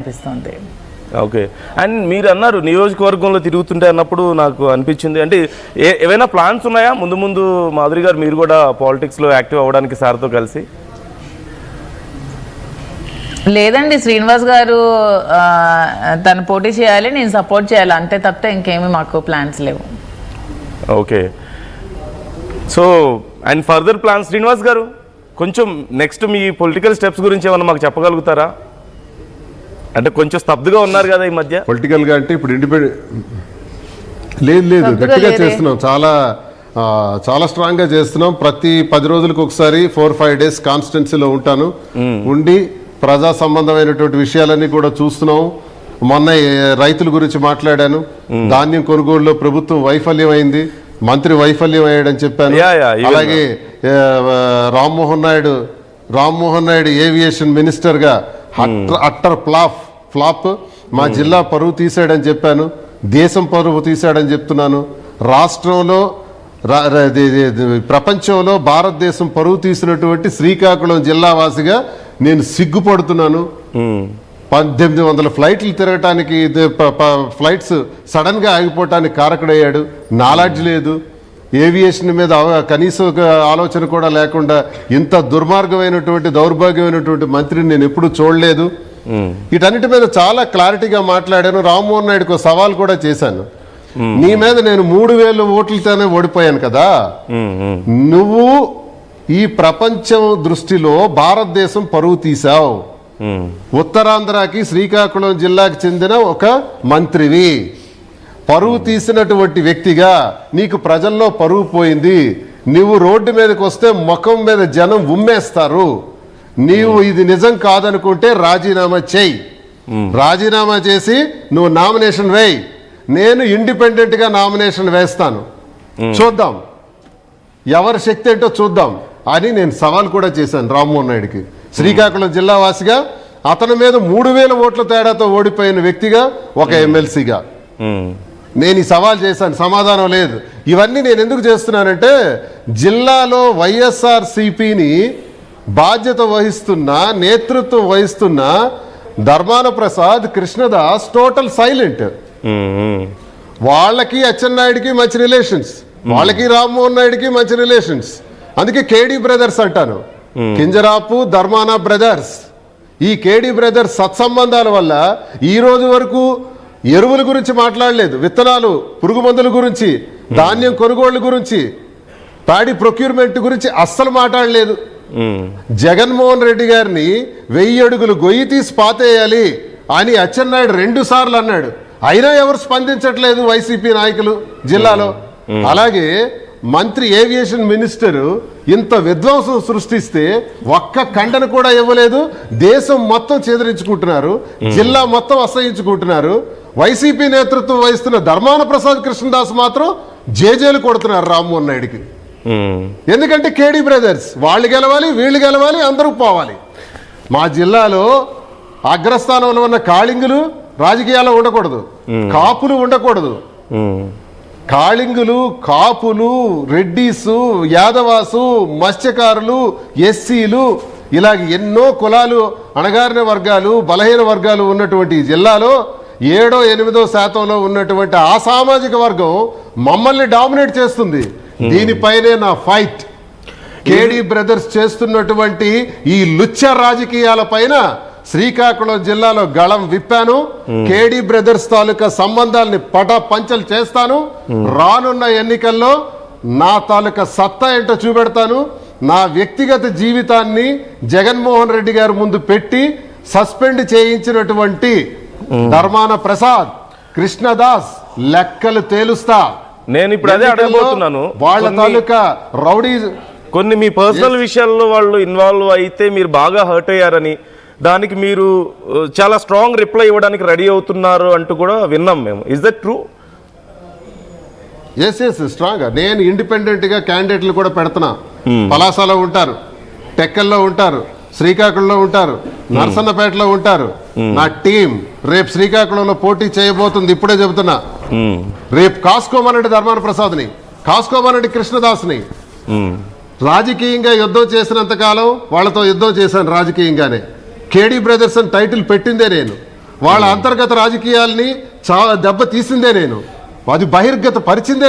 అనిపిస్తుంది. Okay. And మీరు అన్నారు నియోజకవర్గంలో తిరుగుతుంటే అన్నప్పుడు నాకు అనిపించింది, అంటే ఏవైనా ప్లాన్స్ ఉన్నాయా ముందు ముందు మాధురి గారు మీరు కూడా పాలిటిక్స్లో యాక్టివ్ అవ్వడానికి సార్తో కలిసి? లేదండి, శ్రీనివాస్ గారు తను పోటీ చేయాలి, నేను సపోర్ట్ చేయాలి, అంతే తప్పితే ఇంకేమీ మాకు ప్లాన్స్ లేవు. Okay. So and further plans Srinivas గారు కొంచెం నెక్స్ట్ మీ పొలిటికల్ స్టెప్స్ గురించి ఏమన్నా మాకు చెప్పగలుగుతారా? అంటే కొంచెం స్తబ్దుగా ఉన్నారు కదా ఈ మధ్య పొలిటికల్గా. అంటే ఇప్పుడు ఇండిపెండెంట్ లేదు గట్టిగా చేస్తున్నాం, చాలా స్ట్రాంగ్గా చేస్తున్నాం. ప్రతి 10 రోజులకు ఒకసారి 4-5 డేస్ కాన్స్టిట్యున్సీలో ఉంటాను, ఉండి ప్రజా సంబంధమైనటువంటి విషయాలన్నీ కూడా చూస్తున్నాం. మొన్న రైతుల గురించి మాట్లాడాను, ధాన్యం కొనుగోలులో ప్రభుత్వం వైఫల్యం అయింది, మంత్రి వైఫల్యం అయ్యాడని చెప్పాను. అలాగే రామ్మోహన్ నాయుడు ఏవియేషన్ మినిస్టర్గా అట్టర్ ఫ్లాప్ మా జిల్లా పరువు తీశాడని చెప్పాను, దేశం పరువు తీశాడని చెప్తున్నాను. రాష్ట్రంలో ప్రపంచంలో భారతదేశం పరువు తీసినటువంటి శ్రీకాకుళం జిల్లా వాసిగా నేను సిగ్గుపడుతున్నాను. 1800 ఫ్లైట్లు తిరగటానికి ఫ్లైట్స్ సడన్ గా ఆగిపోవటానికి కారకుడయ్యాడు. నాలెడ్జ్ లేదు, ఏవియేషన్ మీద కనీసం ఆలోచన కూడా లేకుండా ఇంత దుర్మార్గమైనటువంటి దౌర్భాగ్యమైనటువంటి మంత్రిని నేను ఎప్పుడూ చూడలేదు. వీటన్నిటి మీద చాలా క్లారిటీగా మాట్లాడాను. రామ్మోహన్ నాయుడుకు సవాల్ కూడా చేశాను, నీ మీద నేను 3000 ఓట్లతోనే ఓడిపోయాను కదా, నువ్వు ఈ ప్రపంచం దృష్టిలో భారతదేశం పరువు తీశావు, ఉత్తరాంధ్రకి శ్రీకాకుళం జిల్లాకు చెందిన ఒక మంత్రివి, పరువు తీసినటువంటి వ్యక్తిగా నీకు ప్రజల్లో పరువు పోయింది, నీవు రోడ్డు మీదకి వస్తే ముఖం మీద జనం ఉమ్మేస్తారు, నీవు ఇది నిజం కాదనుకుంటే రాజీనామా చేయి, రాజీనామా చేసి నువ్వు నామినేషన్ వేయి, నేను ఇండిపెండెంట్ గా నామినేషన్ వేస్తాను, చూద్దాం ఎవరి శక్తి ఏంటో చూద్దాం అని నేను సవాల్ కూడా చేశాను రామ్మోహన్ నాయుడికి. శ్రీకాకుళం జిల్లా వాసిగా అతని మీద 3000 ఓట్ల తేడాతో ఓడిపోయిన వ్యక్తిగా ఒక ఎమ్మెల్సీగా నేను ఈ సవాల్ చేశాను, సమాధానం లేదు. ఇవన్నీ నేను ఎందుకు చేస్తున్నానంటే జిల్లాలో వైఎస్ఆర్సీపీని బాధ్యత వహిస్తున్న నేతృత్వం వహిస్తున్న ధర్మాన ప్రసాద్, కృష్ణదాస్ టోటల్ సైలెంట్. వాళ్ళకి అచ్చెన్నాయుడికి మంచి రిలేషన్స్, వాళ్ళకి రామ్మోహన్ నాయుడికి మంచి రిలేషన్స్, అందుకే కేడీ బ్రదర్స్ అంటాను, కింజరాపు ధర్మాన బ్రదర్స్. ఈ కేడీ బ్రదర్స్ సత్సంబంధాల వల్ల ఈ రోజు వరకు ఎరువుల గురించి మాట్లాడలేదు, విత్తనాలు పురుగు మందుల గురించి, ధాన్యం కొనుగోళ్ల గురించి, ప్యాడీ ప్రొక్యూర్మెంట్ గురించి అస్సలు మాట్లాడలేదు. జగన్మోహన్ రెడ్డి గారిని 1000 అడుగులు గొయ్యి తీసి పాతేయాలి అని అచ్చెన్నాయుడు 2 సార్లు అన్నాడు, అయినా ఎవరు స్పందించట్లేదు వైసీపీ నాయకులు జిల్లాలో. అలాగే మంత్రి ఏవియేషన్ మినిస్టర్ ఇంత విధ్వంసం సృష్టిస్తే ఒక్క ఖండన కూడా ఇవ్వలేదు, దేశం మొత్తం చెదిరించుకుంటున్నారు, జిల్లా మొత్తం అసహించుకుంటున్నారు. వైసీపీ నేతృత్వం వహిస్తున్న ధర్మాన ప్రసాద్, కృష్ణదాస్ మాత్రం జేజేలు కొడుతున్నారు రామ్మోహన్ నాయుడికి. ఎందుకంటే కేడీ బ్రదర్స్, వాళ్ళు గెలవాలి, వీళ్ళు గెలవాలి, అందరూ పోవాలి. మా జిల్లాలో అగ్రస్థానంలో ఉన్న కాళింగులు రాజకీయాల్లో ఉండకూడదు, కాపులు ఉండకూడదు. కాళింగులు, కాపులు, రెడ్డీసు, యాదవాసు, మత్స్యకారులు, ఎస్సీలు, ఇలాగ ఎన్నో కులాలు, అణగారిన వర్గాలు, బలహీన వర్గాలు ఉన్నటువంటి జిల్లాలో 7-8% ఉన్నటువంటి ఆ సామాజిక వర్గం మమ్మల్ని డామినేట్ చేస్తుంది. దీనిపైనే నా ఫైట్. కేడీ బ్రదర్స్ చేస్తున్నటువంటి ఈ లుచ్చ రాజకీయాల పైన శ్రీకాకుళం జిల్లాలో గళం విప్పాను. కేడీ బ్రదర్స్ తాలూకా సంబంధాలని పంచలు చేస్తాను. రానున్న ఎన్నికల్లో నా తాలూకా సత్తా ఏంటో చూపెడతాను. నా వ్యక్తిగత జీవితాన్ని జగన్మోహన్ రెడ్డి గారి ముందు పెట్టి సస్పెండ్ చేయించినటువంటి ధర్మాన ప్రసాద్, కృష్ణదాస్ లెక్కలు తేలుస్తా. నేను ఇప్పుడు అదే అడగబోతున్నాను, వాళ్ళ తాలూకా రౌడీ కొన్ని మీ పర్సనల్ విషయాల్లో వాళ్ళు ఇన్వాల్వ్ అయితే మీరు బాగా హర్ట్ అయ్యారని, దానికి మీరు చాలా స్ట్రాంగ్ రిప్లై ఇవ్వడానికి రెడీ అవుతున్నారు అంటూ కూడా విన్నాం మేము. Is that true? Yes strong. నేను ఇండిపెండెంట్ గా క్యాండిడేట్లు కూడా పెడుతున్నా. పలాసలో ఉంటారు, టెక్కల్లో ఉంటారు, శ్రీకాకుళంలో ఉంటారు, నరసన్నపేటలో ఉంటారు. నా టీం రేపు శ్రీకాకుళంలో పోటీ చేయబోతుంది, ఇప్పుడే చెబుతున్నా. రేపు కాసుకోమనండి ధర్మాన ప్రసాద్ని, కాసుకోమనండి కృష్ణదాస్ని. రాజకీయంగా యుద్ధం చేసినంత కాలం వాళ్ళతో యుద్ధం చేశాను రాజకీయంగానే. కేడీ బ్రదర్స్ అని టైటిల్ పెట్టిందే నేను. వాళ్ళ అంతర్గత రాజకీయాల్ని దెబ్బ తీసిందే నేను, అది బహిర్గత పరిచిందే నేను.